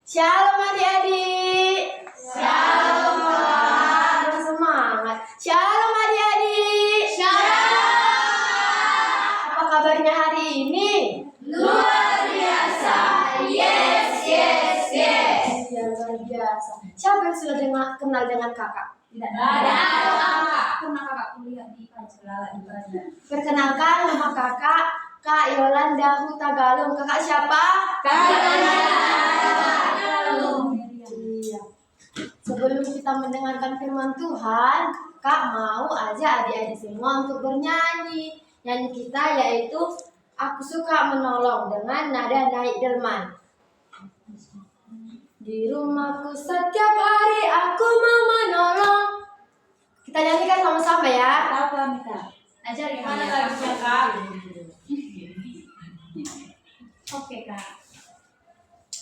Shalom adik-adik. Shalom Kak. Semangat. Shalom adik-adik. Shalom. Apa kabarnya hari ini? Luar biasa. Yes. Ya, luar biasa. Siapa yang sudah kenal dengan kakak? Tidak ada kakak. Pernah kakak kuliah di Pancasila. Perkenalkan, nama kakak Kak Yolanda Hutagalung. Kakak siapa? Iya. Sebelum kita mendengarkan firman Tuhan, Kak mau aja adik-adik semua untuk bernyanyi. Nyanyi kita yaitu Aku Suka Menolong dengan nada naik delman. Di rumahku setiap hari aku mau menolong. Kita nyanyikan sama-sama ya. Apa Mika? Ajarin mana lagunya Kak? Oke Kak.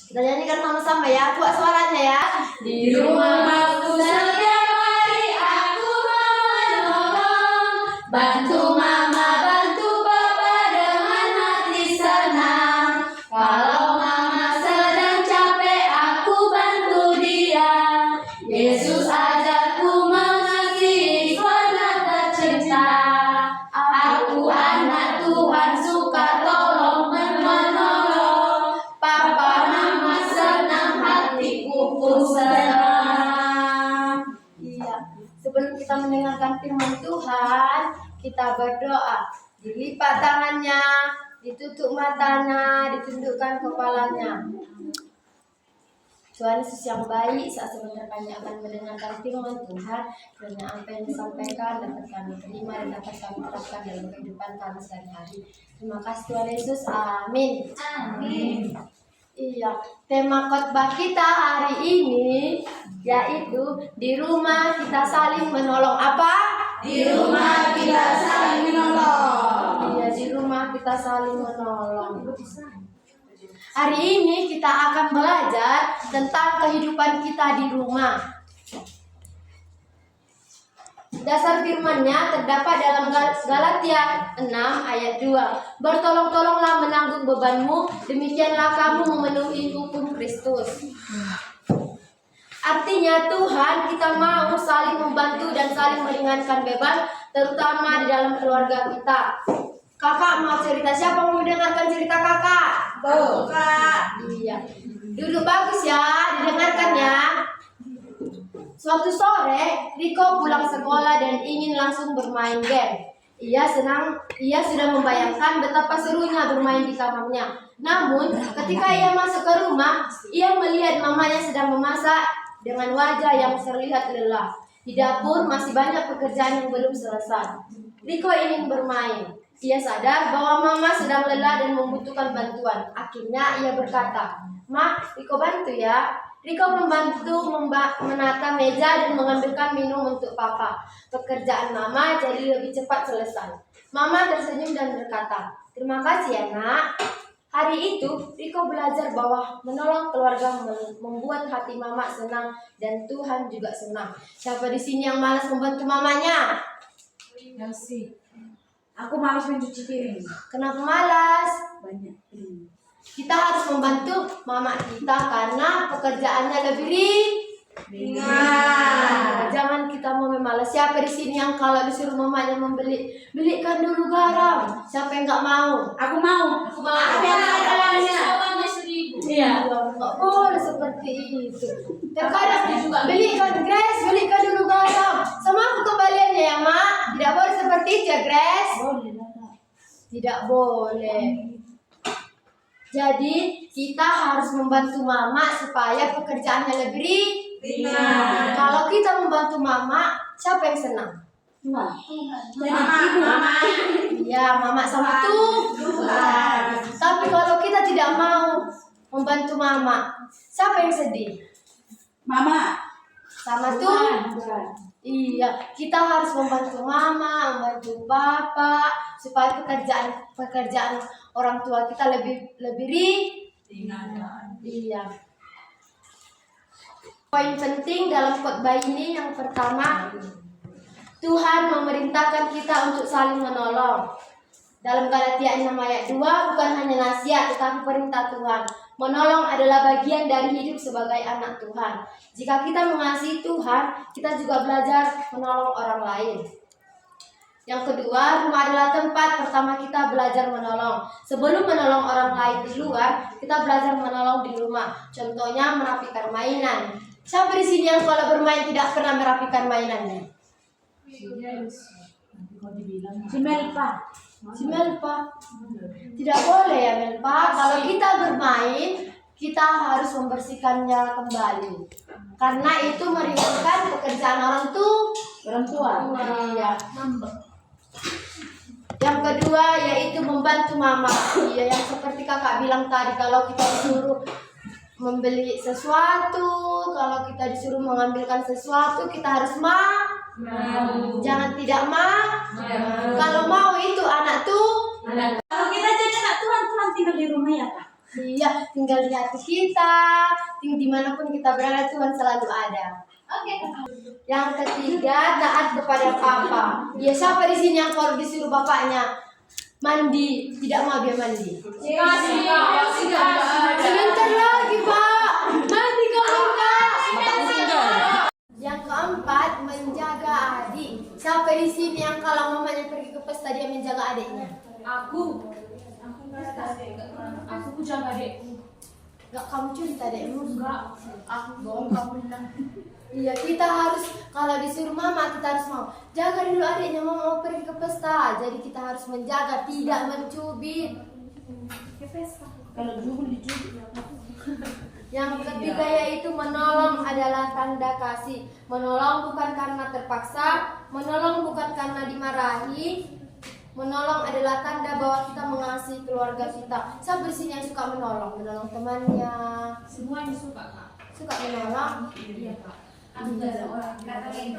Kita nyanyikan sama-sama ya. Kuat suaranya ya. Di rumahku setiap hari aku mau menolong, bantu mama, bantu papa dengan hati senang. Kalau mama sedang capek, aku bantu dia. Yesus ajarku mengasihi karena tercinta. Aku anak Tuhan, suka tolong menolong. Papa mama senang, hatiku pun senang. Iya. Sebelum kita mendengarkan firman Tuhan, kita berdoa. Dilipat tangannya, ditutup matanya, ditundukkan kepalanya. Tuhan Yesus yang baik, saat sebentar kami akan mendengarkan firman Tuhan, kiranya apa yang disampaikan dapat kami terima dan dapat kami terapkan dalam kehidupan kami sehari-hari. Terima kasih Tuhan Yesus, amin. Amin. Iya, tema khotbah kita hari ini yaitu di rumah kita saling menolong. Apa? Di rumah kita saling menolong. Iya, di rumah kita saling menolong. Hari ini kita akan belajar tentang kehidupan kita di rumah. Dasar firman-Nya terdapat dalam Galatia 6 ayat 2. Bertolong-tolonglah menanggung bebanmu, demikianlah kamu memenuhi hukum Kristus. Artinya Tuhan kita mau saling membantu dan saling meringankan beban, terutama di dalam keluarga kita. Kakak mau cerita, siapa mau mendengarkan cerita kakak? Tuh Kak. Iya. Duduk bagus ya, didengarkan ya. Suatu sore, Riko pulang sekolah dan ingin langsung bermain game. Ia sudah membayangkan betapa serunya bermain di kamarnya. Namun, ketika ia masuk ke rumah, ia melihat mamanya sedang memasak dengan wajah yang terlihat lelah. Di dapur masih banyak pekerjaan yang belum selesai. Riko ingin bermain. Ia sadar bahwa mama sedang lelah dan membutuhkan bantuan. Akhirnya ia berkata, "Ma, Riko bantu ya." Riko membantu menata meja dan mengambilkan minum untuk papa. Pekerjaan mama jadi lebih cepat selesai. Mama tersenyum dan berkata, "Terima kasih ya nak." Hari itu, Riko belajar bahwa menolong keluarga membuat hati mama senang dan Tuhan juga senang. Siapa di sini yang malas membantu mamanya? Ya sih. Aku malas mencuci piring. Kenapa malas? Banyak. Kita harus membantu mama kita karena pekerjaannya lebih ringan. Jangan kita mau memalas. Siapa di sini yang kalau disuruh mamanya belikan dulu garam? Siapa yang nggak mau? Aku mau. Ada. Iya. Nggak boleh seperti itu. Terkadang belikan Grace, belikan dulu garam. Sama aku kembaliannya ya mak. Tidak boleh seperti itu ya Grace. Tidak boleh. Jadi kita harus membantu mama supaya pekerjaannya lebih ringan. Kalau kita membantu mama, siapa yang senang? Mama. Ya, mama sama Tuhan. Tapi kalau kita tidak mau membantu mama, siapa yang sedih? Mama. Sama Tuhan. Iya, kita harus membantu mama, membantu papa supaya pekerjaan orang tua kita lebih ringan. Iya. Poin penting dalam khotbah ini yang pertama, Tuhan memerintahkan kita untuk saling menolong. Dalam Galatia 6 ayat 2, bukan hanya nasihat tetapi perintah Tuhan. Menolong adalah bagian dari hidup sebagai anak Tuhan. Jika kita mengasihi Tuhan, kita juga belajar menolong orang lain. Yang kedua, rumah adalah tempat pertama kita belajar menolong. Sebelum menolong orang lain di luar, kita belajar menolong di rumah. Contohnya merapikan mainan. Siapa di sini yang kalau bermain tidak pernah merapikan mainannya? Si Melpa. Si Melpa. Tidak boleh ya Melpa. Kalau kita bermain, kita harus membersihkannya kembali. Karena itu meringankan pekerjaan orang tua. Iya. Yang kedua yaitu membantu mama. Iya, yang seperti kakak bilang tadi, kalau kita disuruh membeli sesuatu, kalau kita disuruh mengambilkan sesuatu, kita harus mau. Jangan tidak mau. Kalau mau itu anak tuh. Kalau kita jadi anak Tuhan, Tuhan tinggal di rumah ya Kak? Iya, tinggal di hati kita. Dimanapun kita berada, Tuhan selalu ada. Oke. Yang ketiga, taat kepada papa. Ya, siapa di sini yang kalau disuruh bapaknya mandi, tidak mau dia mandi? Sebentar lagi, Pak. Mandi kalau enggak. Yang keempat, menjaga adik. Siapa di sini yang kalau mamanya pergi ke pesta dia menjaga adiknya? Aku jaga adekku. Enggak, kamu cerita adikmu? Enggak, aku bohong kamu bilang. Iya, kita harus kalau disuruh mama kita harus mau jaga dulu adiknya, mau pergi ke pesta. Jadi kita harus menjaga, tidak mencubit. Ke pesta. Kalau dulu dicubit. Yang ketiga yaitu menolong adalah tanda kasih. Menolong bukan karena terpaksa, menolong bukan karena dimarahi. Menolong adalah tanda bahwa kita mengasihi keluarga kita. Siapa di sini yang suka menolong? Menolong temannya. Semuanya suka Kak. Suka menolong. Iya Kak. Aku ada orang.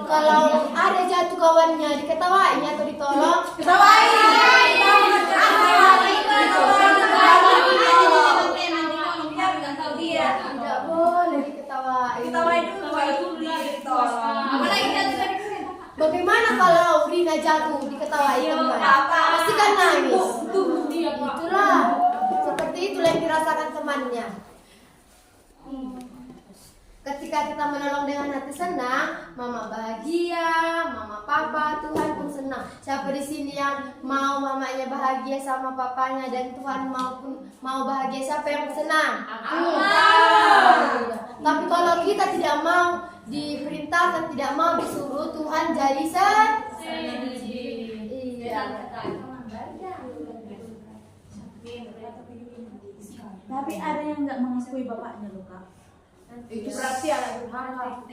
Kalau ada jatuh kawannya, diketawain atau ditolong? Tidak boleh diketawain. Bagaimana kalau Rina jatuh diketawain teman? Pasti kan nangis. Itulah, seperti itulah yang dirasakan temannya. Ketika kita menolong dengan hati senang, mama bahagia, mama papa, Tuhan pun senang. Siapa di sini yang mau mamanya bahagia sama papanya dan Tuhan mau bahagia, siapa yang senang? Aku. Tapi kalau kita tidak mau diperintahkan, tidak mau disuruh, Tuhan jadi sedih. Iya. Tapi ada yang nggak mengakui bapaknya loh Kak. Itu berarti anak durhaka.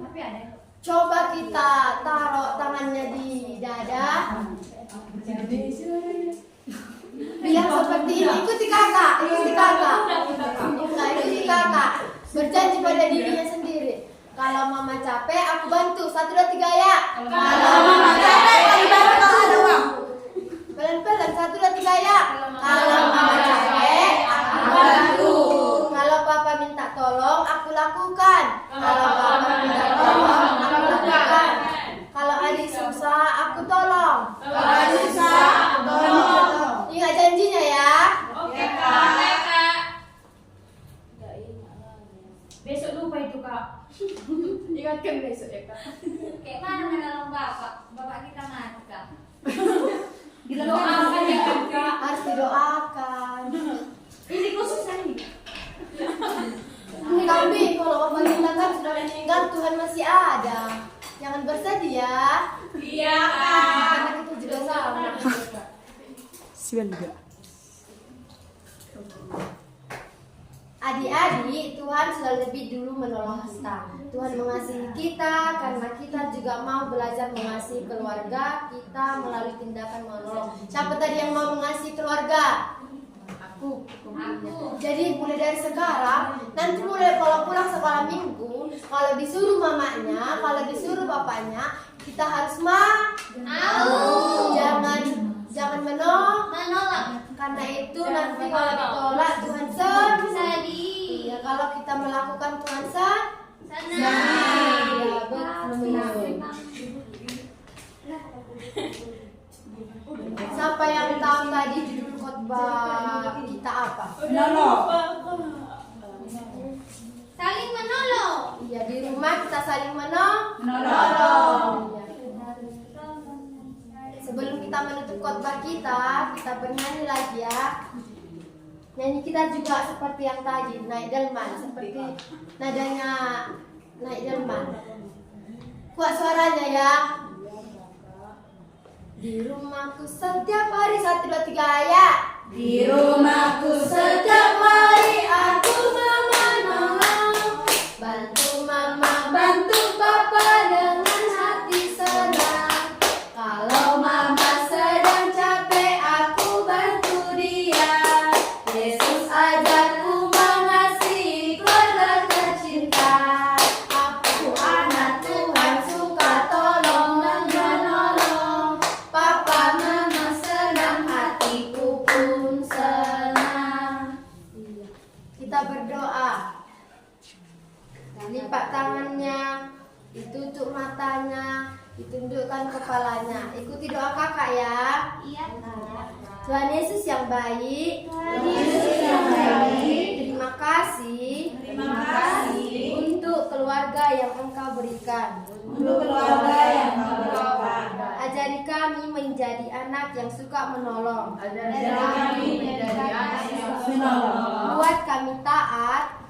Tapi ada. Coba kita taruh tangannya di dada. Biar seperti ini. Ikuti kakak. Enggak, ikuti kakak. Berjanji pada dirinya sendiri. Kalau mama capek, aku bantu. 1, 2, 3 ya. Kalau mama capek, aku bantu. Pelan-pelan. 1, 2, 3 ya. Kalau mama capek, aku bantu. Kalau papa minta tolong, aku lakukan. Kalau papa minta tolong, aku lakukan. Kalau adik susah, aku tolong. Kalau adik susah, aku tolong. Ingat janjinya ya. Oke Kak. Besok lupa itu Kak. Ingatkan besok ya kak. Kayak mana menolong bapak kita mati Kak. Doakan ya Kak. Harus didoakan. Ini khusus ini. Tapi kalau bapak kita kan sudah meninggal, Tuhan masih ada. Jangan bersedih ya. Iya Kak. Anak itu juga sama. Adik-adik, Tuhan sudah lebih dulu menolong kita. Tuhan mengasihi kita karena kita juga mau belajar mengasihi keluarga kita melalui tindakan menolong. Siapa tadi yang mau mengasihi keluarga? Aku. Jadi mulai dari sekarang, nanti mulai kalau pulang sekolah minggu, kalau disuruh mamanya, kalau disuruh bapaknya, kita harus mau. Jangan menolak. Karena itu nanti kalau ditolak Tuhan sedih. Iya, kalau kita melakukan Tuhan senang. Iya, betul. Siapa yang tahu tadi judul khotbah kita apa? Saling menolong. Iya, di rumah kita saling menolong. Iya. Sebelum kita menutup khotbah kita bernyanyi lagi ya. Nyanyi kita juga seperti yang tadi, naik delman, seperti nadanya naik delman. Kuat suaranya ya. Di rumahku setiap hari 1, 2, 3 ya. Di rumahku setiap hari aku menolong, Bantu mama, bantu papa dengan hati senang. Kalau mama sedang capek aku bantu dia. Yesus ajarku mengasihi keluarga tercinta. Aku anak Tuhan suka tolong dan menolong. Papa mama senang, hatiku pun senang. Iya. Kita berdoa. Lipat tangannya, ditutup matanya, ditundukkan kepalanya. Ikuti doa kakak ya. Iya. Tuhan Yesus yang baik, terima kasih untuk keluarga yang Engkau berikan. Ajari kami menjadi anak yang suka menolong. Buat kami taat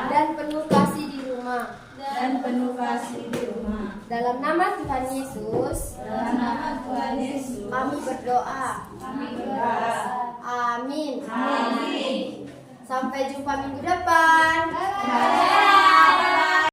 dan penuh kasih di rumah. Dalam nama Tuhan Yesus, kami berdoa. Amin. Sampai jumpa minggu depan.